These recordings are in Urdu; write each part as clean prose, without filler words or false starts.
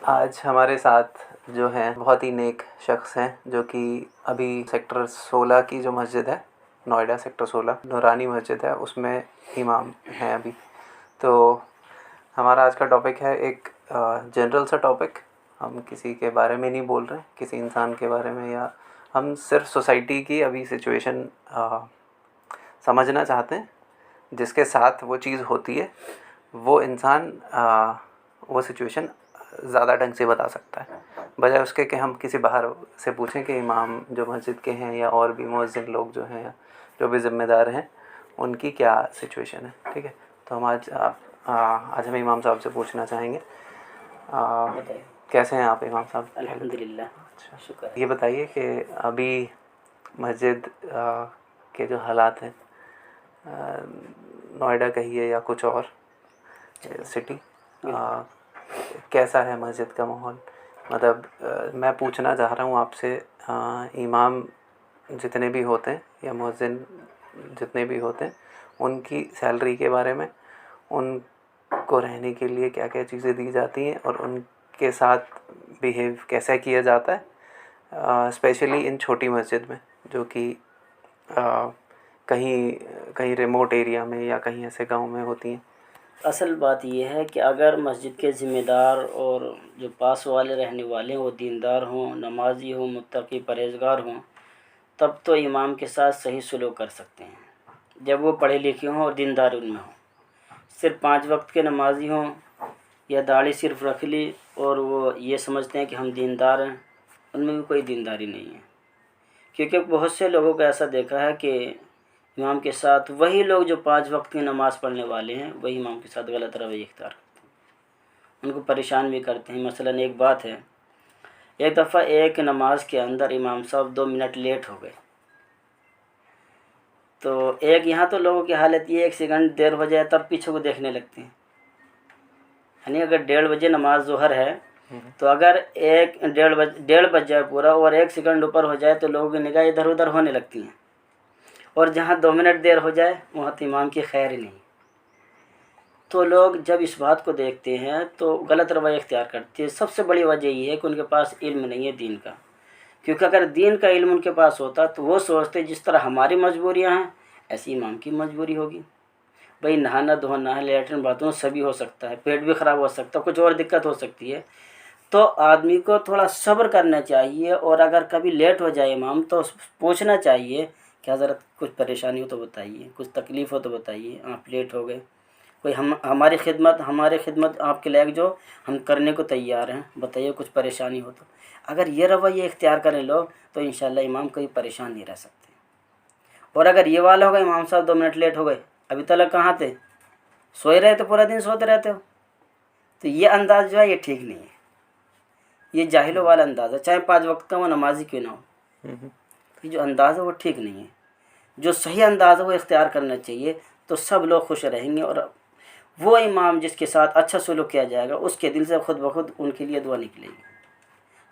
آج ہمارے ساتھ جو ہیں بہت ہی نیک شخص ہیں جو کہ ابھی سیکٹر 16 کی جو مسجد ہے، نوئیڈا سیکٹر 16 نورانی مسجد ہے، اس میں امام ہیں ابھی. تو ہمارا آج کا ٹاپک ہے ایک جنرل سا ٹاپک. ہم کسی کے بارے میں نہیں بول رہے، کسی انسان کے بارے میں، یا ہم صرف سوسائٹی کی ابھی سچویشن سمجھنا چاہتے ہیں. جس کے ساتھ وہ چیز ہوتی ہے وہ انسان وہ سچویشن زیادہ ڈھنگ سے بتا سکتا ہے، بجائے اس کے کہ ہم کسی باہر سے پوچھیں کہ امام جو مسجد کے ہیں یا اور بھی مؤذن لوگ جو ہیں یا جو بھی ذمہ دار ہیں ان کی کیا سچویشن ہے. ٹھیک ہے، تو ہم آج ہم امام صاحب سے پوچھنا چاہیں گے. کیسے ہیں آپ امام صاحب؟ الحمدللہ. اچھا، شکر ہے. یہ بتائیے کہ ابھی مسجد کے جو حالات ہیں، نوئیڈا کہیے یا کچھ اور سٹی، کیسا ہے مسجد کا ماحول؟ مطلب میں پوچھنا چاہ رہا ہوں آپ سے، امام جتنے بھی ہوتے ہیں یا مؤذن جتنے بھی ہوتے ہیں ان کی سیلری کے بارے میں، ان کو رہنے کے لیے کیا کیا چیزیں دی جاتی ہیں اور ان کے ساتھ بیہیو کیسا کیا جاتا ہے، اسپیشلی ان چھوٹی مسجد میں جو کہ کہیں ریموٹ ایریا میں یا کہیں ایسے گاؤں میں ہوتی ہیں. اصل بات یہ ہے کہ اگر مسجد کے ذمہ دار اور جو پاس والے رہنے والے ہیں وہ دیندار ہوں، نمازی ہوں، متقی پرہیزگار ہوں، تب تو امام کے ساتھ صحیح سلوک کر سکتے ہیں. جب وہ پڑھے لکھے ہوں اور دیندار ان میں ہوں. صرف 5 وقت کے نمازی ہوں یا داڑھی صرف رکھ لی اور وہ یہ سمجھتے ہیں کہ ہم دیندار ہیں، ان میں بھی کوئی دینداری نہیں ہے. کیونکہ بہت سے لوگوں کو ایسا دیکھا ہے کہ امام کے ساتھ وہی لوگ جو 5 وقت کی نماز پڑھنے والے ہیں وہی امام کے ساتھ غلط رویہ اختیار کرتے ہیں، ان کو پریشان بھی کرتے ہیں. مثلا ایک بات ہے، ایک دفعہ ایک نماز کے اندر امام صاحب 2 منٹ لیٹ ہو گئے. تو یہاں تو لوگوں کی حالت یہ 1 سیکنڈ دیر ہو جائے تب پیچھے کو دیکھنے لگتے ہیں. یعنی اگر 1:30 بجے نماز ظہر ہے تو اگر 1:30 بج جائے پورا اور 1 سیکنڈ اوپر ہو جائے تو لوگوں کی نگاہ ادھر ادھر ہونے لگتی ہیں. اور جہاں 2 منٹ دیر ہو جائے وہاں تو امام کی خیر ہی نہیں. تو لوگ جب اس بات کو دیکھتے ہیں تو غلط رویہ اختیار کرتے ہیں. سب سے بڑی وجہ یہ ہے کہ ان کے پاس علم نہیں ہے دین کا. کیونکہ اگر دین کا علم ان کے پاس ہوتا تو وہ سوچتے جس طرح ہماری مجبوریاں ہیں ایسی امام کی مجبوری ہوگی. بھئی نہانا دھونا ہے، لیٹرن باتھ روم سبھی ہو سکتا ہے، پیٹ بھی خراب ہو سکتا ہے، کچھ اور دقت ہو سکتی ہے. تو آدمی کو تھوڑا صبر کرنا چاہیے، اور اگر کبھی لیٹ ہو جائے امام تو پوچھنا چاہیے کہ حضرت کچھ پریشانی ہو تو بتائیے، کچھ تکلیف ہو تو بتائیے، آپ لیٹ ہو گئے، کوئی ہماری خدمت آپ کے لائق جو ہم کرنے کو تیار ہیں، بتائیے کچھ پریشانی ہو تو. اگر یہ رویہ اختیار کریں لوگ تو انشاءاللہ امام کوئی پریشان نہیں رہ سکتے. اور اگر یہ والا ہوگا امام صاحب 2 منٹ لیٹ ہو گئے، ابھی تک کہاں تھے، سوئے رہے تو پورا دن سوتے رہتے ہو، تو یہ انداز جو ہے یہ ٹھیک نہیں ہے. یہ جاہلوں والا انداز ہے، چاہے 5 وقت کا وہ نمازی کیوں نہ ہو. یہ جو انداز ہے وہ ٹھیک نہیں ہے. جو صحیح انداز ہے وہ اختیار کرنا چاہیے، تو سب لوگ خوش رہیں گے. اور وہ امام جس کے ساتھ اچھا سلوک کیا جائے گا اس کے دل سے خود بخود ان کے لیے دعا نکلے گی.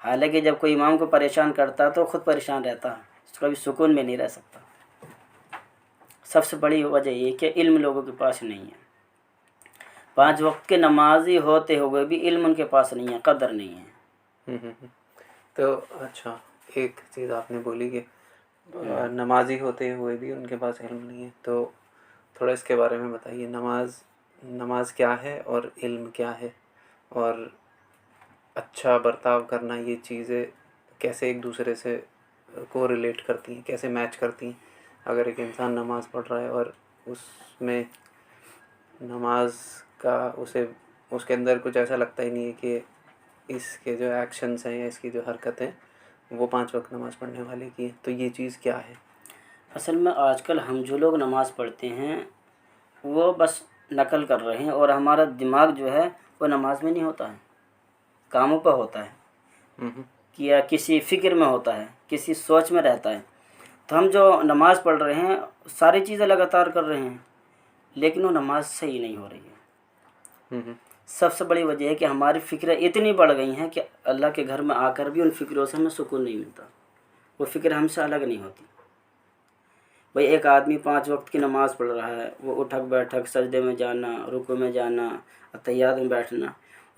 حالانکہ جب کوئی امام کو پریشان کرتا تو خود پریشان رہتا، اس کا بھی سکون میں نہیں رہ سکتا. سب سے بڑی وجہ یہ کہ علم لوگوں کے پاس نہیں ہے. 5 وقت کے نمازی ہوتے ہوئے بھی علم ان کے پاس نہیں ہے، قدر نہیں ہے. تو اچھا، ایک چیز آپ نے بولی کہ نمازی ہوتے ہوئے بھی ان کے پاس علم نہیں ہے، تو تھوڑا اس کے بارے میں بتائیے. نماز کیا ہے اور علم کیا ہے، اور اچھا برتاؤ کرنا، یہ چیزیں کیسے ایک دوسرے سے کو ریلیٹ کرتی ہیں، کیسے میچ کرتی ہیں. اگر ایک انسان نماز پڑھ رہا ہے اور اس میں نماز کا اس کے اندر کچھ ایسا لگتا ہی نہیں ہے کہ اس کے جو ایکشنز ہیں یا اس کی جو حرکتیں وہ 5 وقت نماز پڑھنے والے کی ہیں، تو یہ چیز کیا ہے؟ اصل میں آج کل ہم جو لوگ نماز پڑھتے ہیں وہ بس نقل کر رہے ہیں، اور ہمارا دماغ جو ہے وہ نماز میں نہیں ہوتا ہے، کاموں پہ ہوتا ہے، یا کسی فکر میں ہوتا ہے، کسی سوچ میں رہتا ہے. تو ہم جو نماز پڑھ رہے ہیں ساری چیزیں لگاتار کر رہے ہیں لیکن وہ نماز صحیح نہیں ہو رہی ہے. سب سے بڑی وجہ ہے کہ ہماری فکریں اتنی بڑھ گئی ہیں کہ اللہ کے گھر میں آ کر بھی ان فکروں سے ہمیں سکون نہیں ملتا. وہ فکر ہم سے الگ نہیں ہوتی. بھئی ایک آدمی 5 وقت کی نماز پڑھ رہا ہے، وہ اٹھک بیٹھک، سجدے میں جانا، رکوع میں جانا، تحیات میں بیٹھنا،